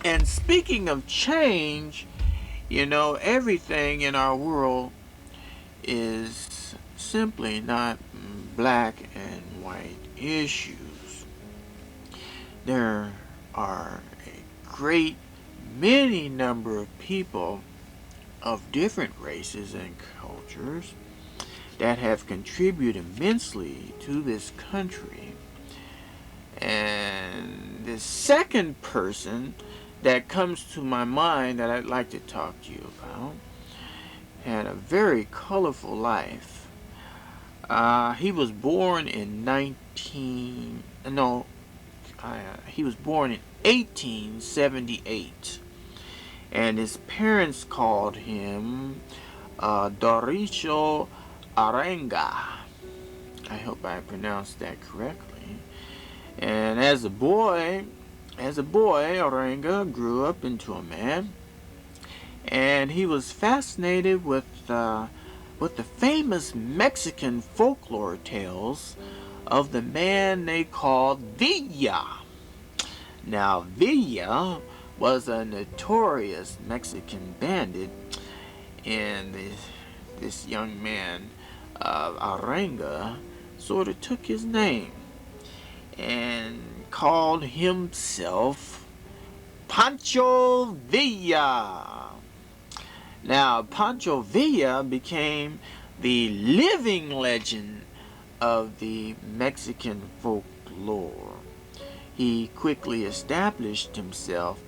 And speaking of change, everything in our world is simply not black and white issues. There are a great many number of people of different races and cultures that have contributed immensely to this country. And the second person that comes to my mind that I'd like to talk to you about had a very colorful life. He was born in 19 no he was born in 1878, and his parents called him Doricho Arenga. I hope I pronounced that correctly. And as a boy, Arenga grew up into a man, and he was fascinated with the famous Mexican folklore tales of the man they called Villa. Now, Villa was a notorious Mexican bandit, and this young man, Arenga, sort of took his name and called himself Pancho Villa. Now, Pancho Villa became the living legend of the Mexican folklore. He quickly established himself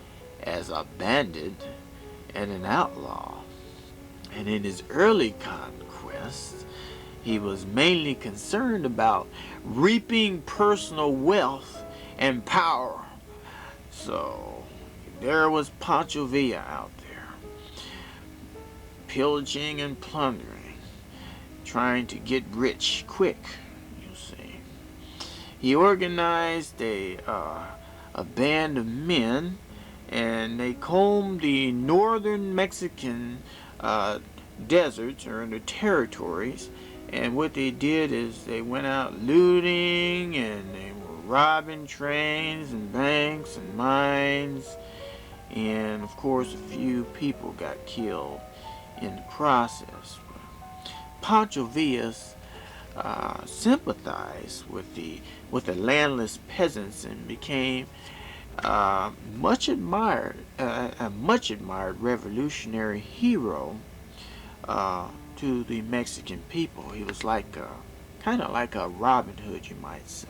as a bandit and an outlaw. And in his early conquests, he was mainly concerned about reaping personal wealth and power. So there was Pancho Villa out there, pillaging and plundering, trying to get rich quick, you see. He organized a band of men, and they combed the northern Mexican deserts or the territories. And what they did is they went out looting, and they were robbing trains and banks and mines. And of course, a few people got killed in the process. Pancho Villas sympathized with the landless peasants and became a much admired revolutionary hero to the Mexican people. He was kind of like a Robin Hood, you might say.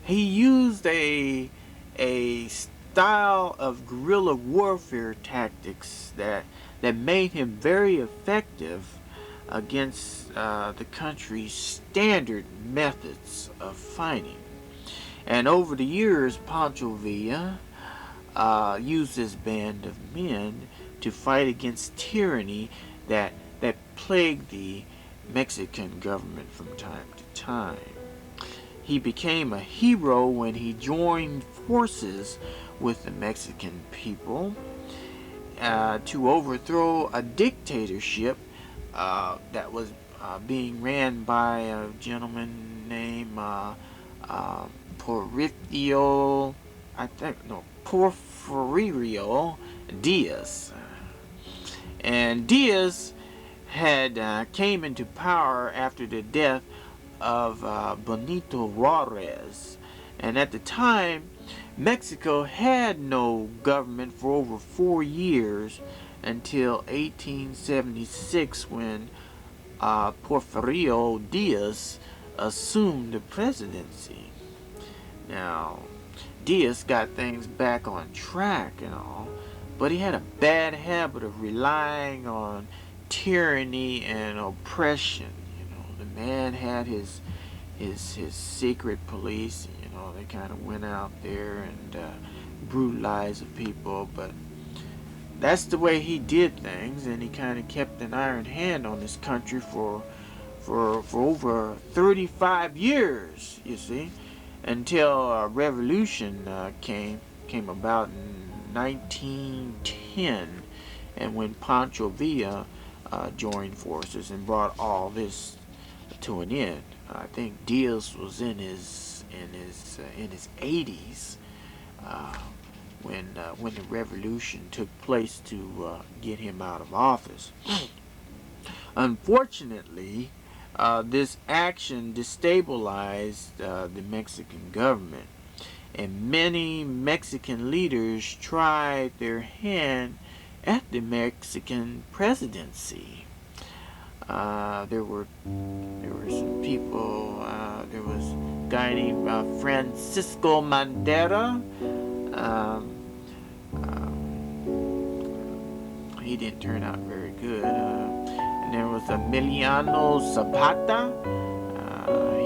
He used a style of guerrilla warfare tactics that made him very effective against the country's standard methods of fighting. And over the years, Pancho Villa used this band of men to fight against tyranny that plagued the Mexican government from time to time. He became a hero when he joined forces with the Mexican people to overthrow a dictatorship that was being ran by a gentleman named Porfirio, Porfirio Diaz. And Diaz had came into power after the death of Benito Juarez. And at the time, Mexico had no government for over 4 years until 1876 when Porfirio Diaz assumed the presidency. Now, Diaz got things back on track and all, but he had a bad habit of relying on tyranny and oppression. The man had his secret police. They kind of went out there and brutalized the people, but that's the way he did things, and he kind of kept an iron hand on this country for over 35 years, you see, until a revolution came about in 1910, and when Pancho Villa joined forces and brought all this to an end. I think Diaz was in his 80s when the revolution took place to get him out of office. Unfortunately, this action destabilized the Mexican government, and many Mexican leaders tried their hand at the Mexican presidency. There were some people. There was a guy named Francisco Mandera. He didn't turn out very good. And there was Emiliano Zapata.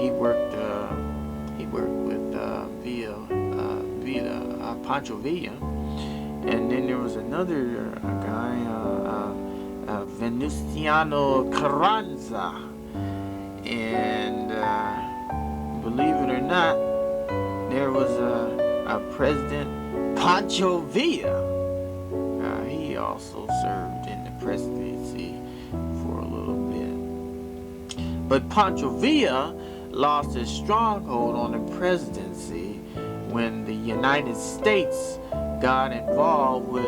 He worked with Pancho Villa. And then there was another guy, Venustiano Carranza. And believe it or not, there was a President Pancho Villa. He also served in the presidency for a little bit. But Pancho Villa lost his stronghold on the presidency when the United States got involved with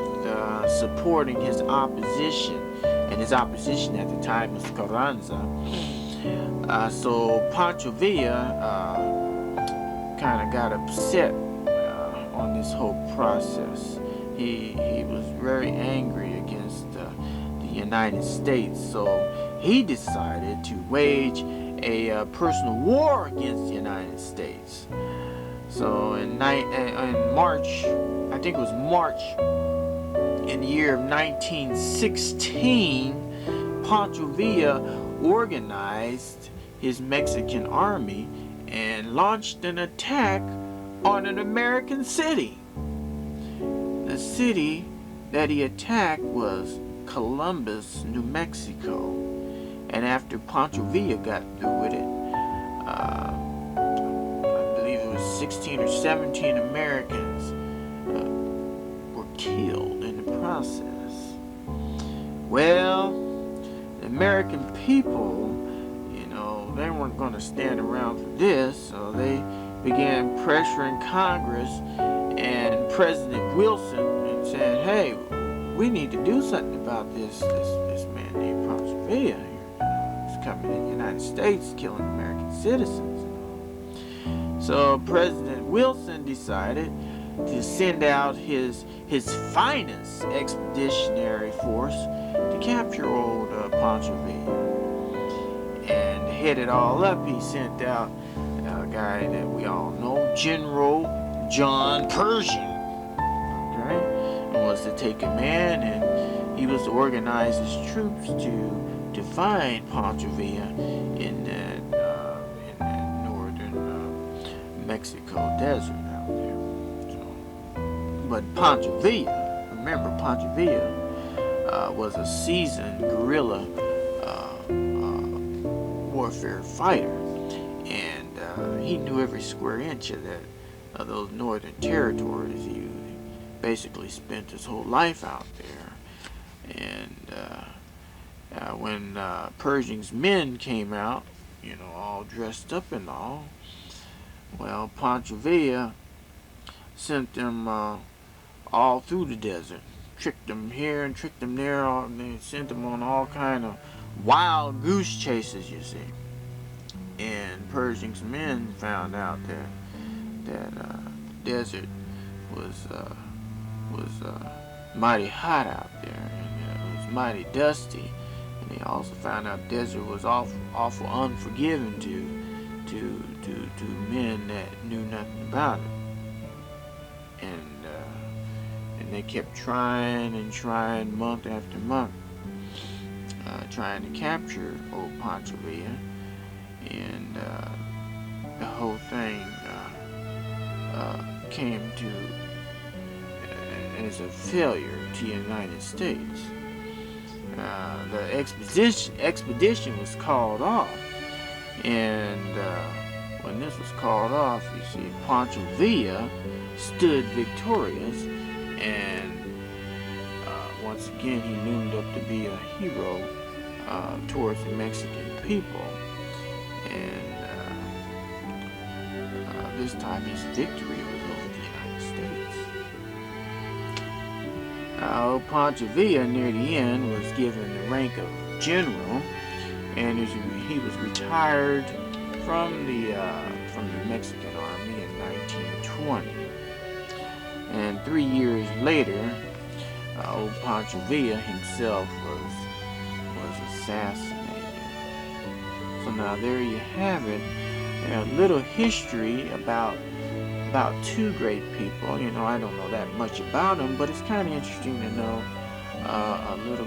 supporting his opposition, and his opposition at the time was Carranza. So Pancho Villa kind of got upset on this whole process. He was very angry against the United States, so he decided to wage a personal war against the United States. So in March, I think it was March, in the year of 1916, Pancho Villa organized his Mexican army and launched an attack on an American city. The city that he attacked was Columbus, New Mexico. And after Pancho Villa got through with it, I believe it was 16 or 17 Americans were killed in the process. Well, the American people, they weren't going to stand around for this, so they began pressuring Congress and President Wilson and saying, hey, we need to do something about this man named Pancho Villa here. He's coming in the United States, killing American citizens. So President Wilson decided to send out his finest expeditionary force to capture old Pancho Villa. And to head it all up, he sent out a guy that we all know, General John Pershing, okay, and was to take command, and he was to organize his troops to find Pancho Villa in that northern Mexico desert out there. So, but Pancho Villa, remember, Pancho Villa was a seasoned guerrilla warfare fighter, and he knew every square inch of those northern territories. He basically spent his whole life out there, and when Pershing's men came out, all dressed up and all, well, Pancho Villa sent them all through the desert, tricked them here and tricked them there, and they sent them on all kind of wild goose chases, you see. And Pershing's men found out that the desert was mighty hot out there, and it was mighty dusty. And they also found out the desert was awful unforgiving to men that knew nothing about it. And they kept trying and trying month after month, trying to capture old Pancho Villa, and the whole thing came to as a failure to the United States. The expedition was called off, and when this was called off, you see, Pancho Villa stood victorious, and once again he loomed up to be a hero towards the Mexican people, and this time his victory was over the United States. Pancho Villa near the end was given the rank of general, and he was retired from the Mexican army in 1920. And 3 years later, old Pancho Villa himself was assassinated. So now there you have it, a little history about two great people. You know, I don't know that much about them, but it's kind of interesting to know a little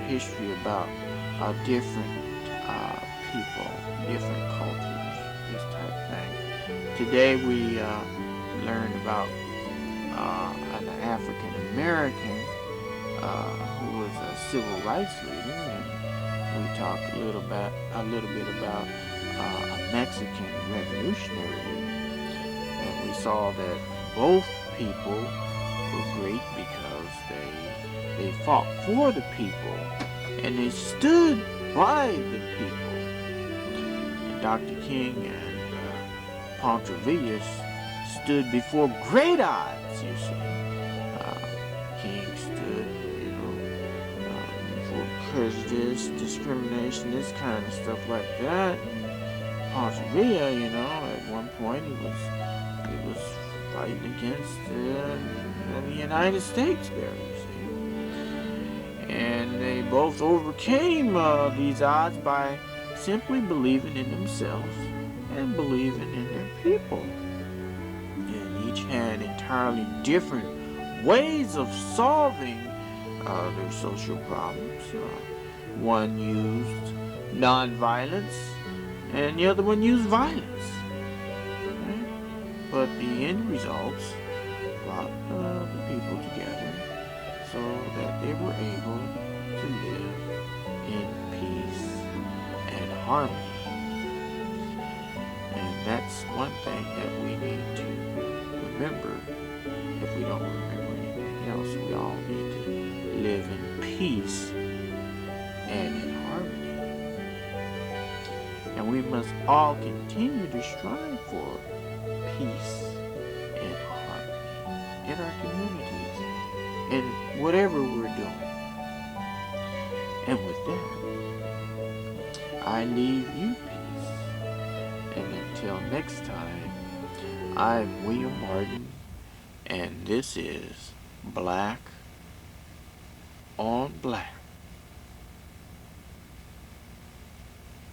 history about different people, different cultures, this type of thing. Today we learned about an African American who was a civil rights leader, and we talked a little bit about a Mexican revolutionary leader. And we saw that both people were great because they fought for the people and they stood by the people. And Dr. King and Pancho Villa stood before great odds, you see. King stood, before prejudice, discrimination, this kind of stuff like that. And Pancho Villa, at one point he was fighting against the United States there, you see. And they both overcame these odds by simply believing in themselves and believing in their people. And each had entirely different ways of solving their social problems. One used nonviolence and the other one used violence. But the end results brought the people together so that they were able to live in peace and harmony. And that's one thing that we need to remember. If we don't remember anything else, we all need to live in peace and in harmony. And we must all continue to strive for peace and harmony in our communities and whatever we're doing. And with that, I leave you peace. And until next time, I'm William Martin, and this is Black on Black.